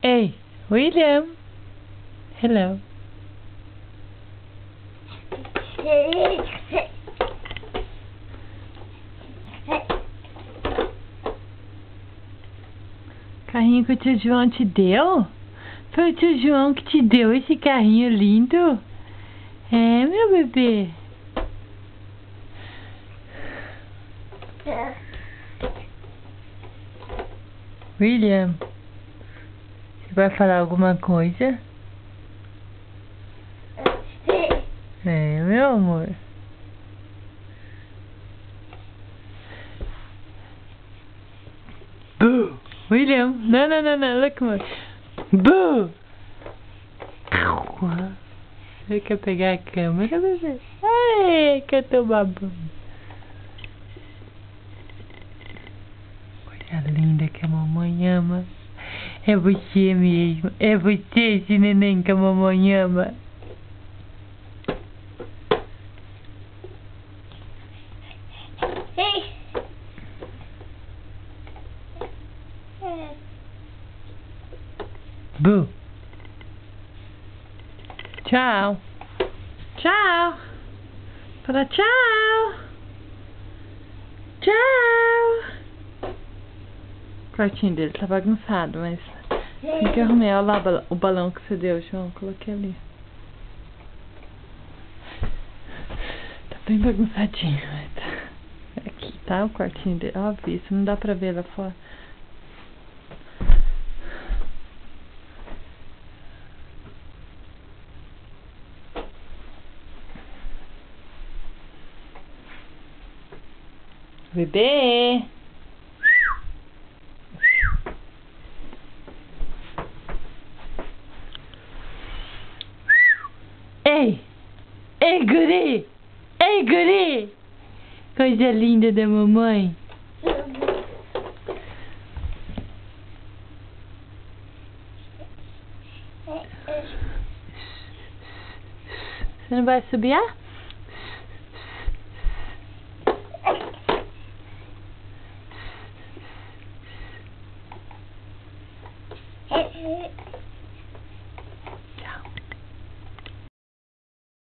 Hey, William. Hello. Carrinho que o tio João te deu? Foi o tio João que te deu esse carrinho lindo? É, meu bebê. William, você vai falar alguma coisa? É, meu amor. Boo! William, não, look, amor. Boo! Você quer pegar a câmera, bebê? Ai, que eu tô babando. Coisa linda que a mamãe ama. É você mesmo. É você, esse neném que a mamãe ama. Boo! Tchau. Tchau. Fala tchau. Tchau. O quartinho dele tá bagunçado, mas assim que eu arrumei. Olha lá o balão que você deu, João. Coloquei ali. Tá bem bagunçadinho. Aqui tá o quartinho dele. Ó, isso não dá pra ver lá fora. Bebê! Ei! Ei, guri! Ei, guri! Coisa linda da mamãe. Você não vai assobiar?